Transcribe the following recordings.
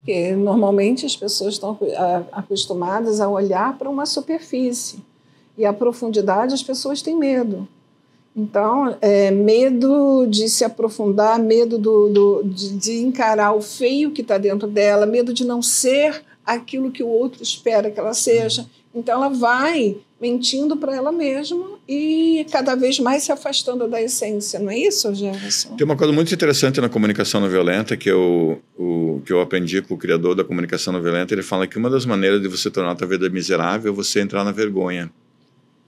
Porque normalmente as pessoas estão acostumadas a olhar para uma superfície e a profundidade as pessoas têm medo. Então, medo de se aprofundar, medo de encarar o feio que está dentro dela, medo de não ser aquilo que o outro espera que ela seja. Então, ela vai mentindo para ela mesma e cada vez mais se afastando da essência. Não é isso, Jefferson? Tem uma coisa muito interessante na comunicação não violenta que eu aprendi com o criador da comunicação não violenta. Ele fala que uma das maneiras de você tornar a tua vida miserável é você entrar na vergonha.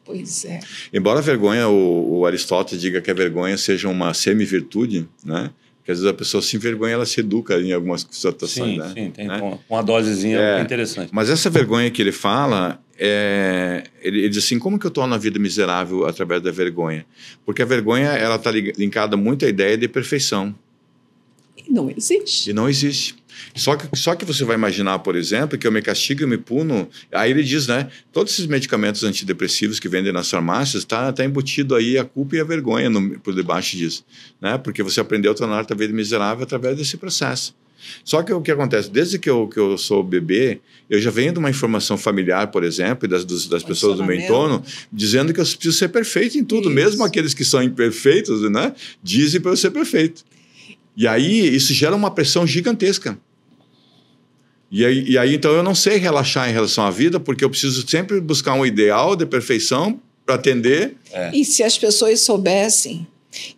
Pois é. Embora a vergonha, o Aristóteles diga que a vergonha seja uma semi-virtude, né? Porque às vezes a pessoa se envergonha, ela se educa em algumas situações. Sim, né? sim, tem né? uma dosezinha interessante. Mas essa vergonha que ele fala, ele diz assim, como que eu torno a vida miserável através da vergonha? Porque a vergonha, ela está linkada muito à ideia de perfeição. Não existe. E não existe. Só que você vai imaginar, por exemplo, que eu me castigo e me puno. Aí ele diz, né? Todos esses medicamentos antidepressivos que vendem nas farmácias, tá embutido aí a culpa e a vergonha por debaixo disso. Né? Porque você aprendeu a tornar a vida miserável através desse processo. Só que o que acontece, desde que eu sou bebê, eu já venho de uma informação familiar, por exemplo, e das pessoas do meu entorno, dizendo que eu preciso ser perfeito em tudo. Isso. Mesmo aqueles que são imperfeitos, né? Dizem para eu ser perfeito. E aí isso gera uma pressão gigantesca. E aí, então, eu não sei relaxar em relação à vida, porque eu preciso sempre buscar um ideal de perfeição para atender. E se as pessoas soubessem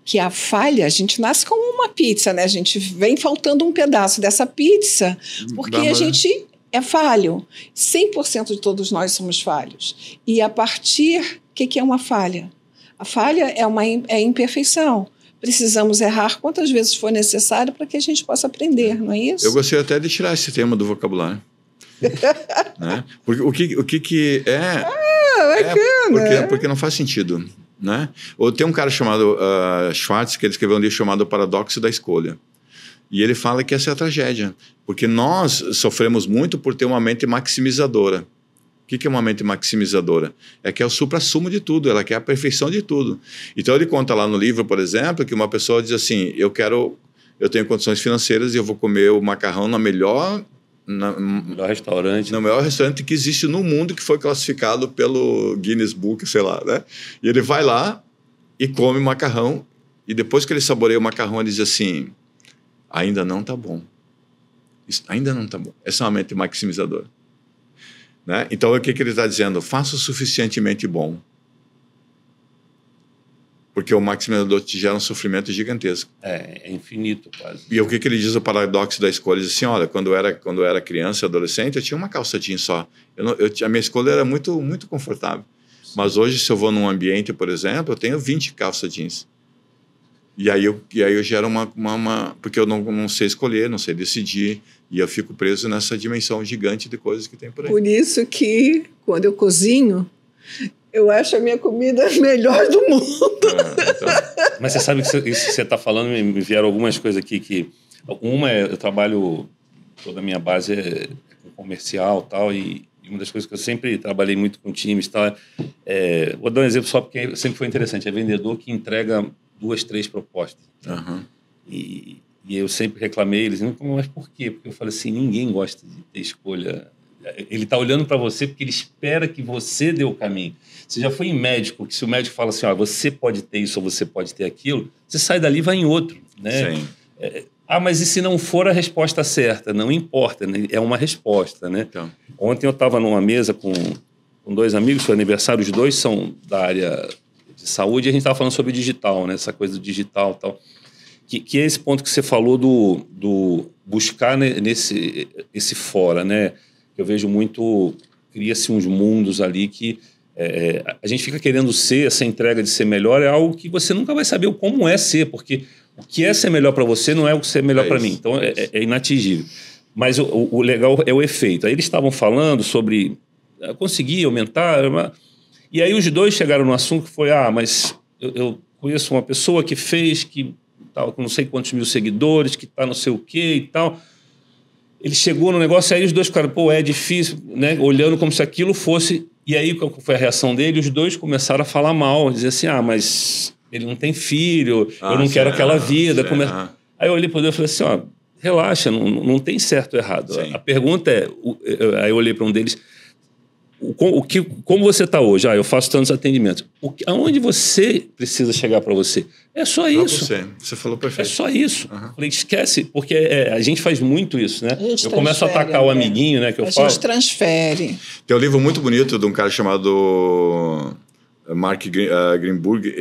que a falha, a gente nasce como uma pizza, né? A gente vem faltando um pedaço dessa pizza, porque a gente é falho. 100% de todos nós somos falhos. E a partir... O que é uma falha? A falha é imperfeição. Precisamos errar quantas vezes for necessário para que a gente possa aprender, não é isso? Eu gostaria até de tirar esse tema do vocabulário. Né? Porque o que é... bacana. Porque não faz sentido. Né? Ou tem um cara chamado Schwartz, que ele escreveu um livro chamado O Paradoxo da Escolha. E ele fala que essa é a tragédia. Porque nós sofremos muito por ter uma mente maximizadora. O que é uma mente maximizadora? É que é o supra-sumo de tudo, ela quer a perfeição de tudo. Então ele conta lá no livro, por exemplo, que uma pessoa diz assim, eu tenho condições financeiras e eu vou comer o macarrão no melhor restaurante. No melhor restaurante que existe no mundo, que foi classificado pelo Guinness Book, sei lá, né? E ele vai lá e come o macarrão, e depois que ele saboreia o macarrão, ele diz assim, ainda não está bom. Ainda não está bom. Essa é uma mente maximizadora. Né? Então, o que ele está dizendo? Faça o suficientemente bom. Porque o maximizador te gera um sofrimento gigantesco. É infinito quase. E o que ele diz, o paradoxo da escolha? Ele diz assim, olha, quando eu era criança e adolescente, eu tinha uma calça jeans só. A minha escolha era muito, muito confortável. Sim. Mas hoje, se eu vou num ambiente, por exemplo, eu tenho 20 calças jeans. E aí eu gero porque eu não sei escolher, não sei decidir, e eu fico preso nessa dimensão gigante de coisas que tem por aí. Por isso que, quando eu cozinho, eu acho a minha comida a melhor do mundo. Então. Mas você sabe que isso que você está falando, me vieram algumas coisas aqui uma eu trabalho, toda a minha base é comercial e tal, e uma das coisas que eu sempre trabalhei muito com times e tal, vou dar um exemplo só porque sempre foi interessante, é vendedor que entrega 2, 3 propostas. Uhum. E eu sempre reclamei, eles não, mas por quê? Porque eu falei assim, ninguém gosta de ter escolha. Ele está olhando para você porque ele espera que você dê o caminho. Você já foi em médico, que se o médico fala assim, você pode ter isso ou você pode ter aquilo, você sai dali e vai em outro. Né? Sim. Mas e se não for a resposta certa? Não importa, né? É uma resposta. Né? Então. Ontem eu estava numa mesa com 2 amigos, foi aniversário, os 2 são da área de saúde, e a gente estava falando sobre digital, né? Essa coisa do digital e tal. Que é esse ponto que você falou do buscar esse fora, né? Eu vejo muito, cria-se uns mundos ali que a gente fica querendo ser, essa entrega de ser melhor é algo que você nunca vai saber como é ser, porque o que é ser melhor para você não é o que ser melhor para mim, então é inatingível. Mas o legal é o efeito. Aí eles estavam falando sobre conseguir aumentar, e aí os 2 chegaram no assunto que foi, mas eu conheço uma pessoa que fez, que tal, com não sei quantos mil seguidores, que tá não sei o quê e tal. Ele chegou no negócio, aí os 2 ficaram, é difícil, né? Olhando como se aquilo fosse... E aí, qual foi a reação dele? Os 2 começaram a falar mal, dizer assim, mas ele não tem filho, eu não quero aquela vida. Aí eu olhei para ele e falei assim, relaxa, não tem certo ou errado. Sim. A pergunta é, aí eu olhei para um deles, como você está hoje? Eu faço tantos atendimentos. Aonde você precisa chegar para você? É só isso. Você falou perfeito. É só isso. Falei, esquece, porque a gente faz muito isso, né? Eu começo a atacar o amiguinho, né? Que eu falo. A gente transfere. Tem um livro muito bonito de um cara chamado Mark Greenburg.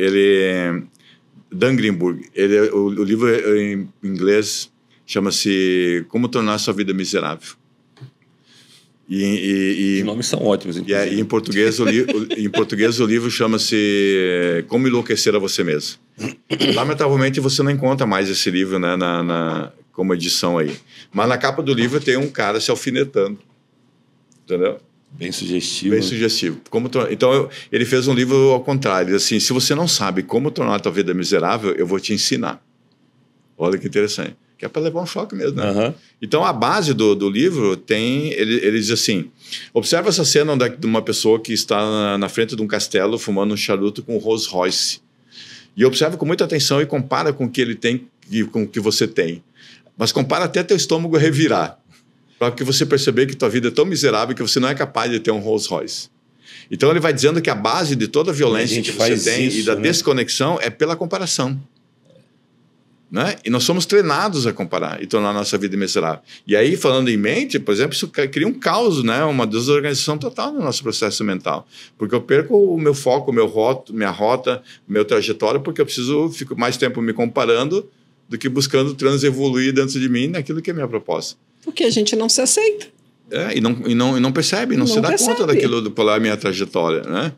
Dan Greenburg. O livro em inglês chama-se Como Tornar Sua Vida Miserável. Os nomes são ótimos. E em português o livro chama-se Como Enlouquecer a Você Mesmo. Lamentavelmente você não encontra mais esse livro, né, como edição aí. Mas na capa do livro tem um cara se alfinetando. Entendeu? Bem sugestivo. Bem sugestivo. Então ele fez um livro ao contrário. Assim, se você não sabe como tornar a tua vida miserável, eu vou te ensinar. Olha que interessante. Que é para levar um choque mesmo, né? Uhum. Então, a base do livro ele diz assim, observa essa cena de uma pessoa que está na frente de um castelo fumando um charuto com um Rolls Royce. E observa com muita atenção e compara com o que ele tem e com o que você tem. Mas compara até teu estômago revirar, para que você perceber que tua vida é tão miserável que você não é capaz de ter um Rolls Royce. Então, ele vai dizendo que a base de toda a violência que você tem e da desconexão é pela comparação. Né? E nós somos treinados a comparar e tornar a nossa vida miserável. E aí, falando em mente, por exemplo, isso cria um caos, né? Uma desorganização total no nosso processo mental. Porque eu perco o meu foco, minha rota, minha trajetória, porque eu fico mais tempo me comparando do que buscando transevoluir dentro de mim naquilo que é a minha proposta. Porque a gente não se aceita. E não percebe, não se dá conta daquilo, qual é a minha trajetória, né?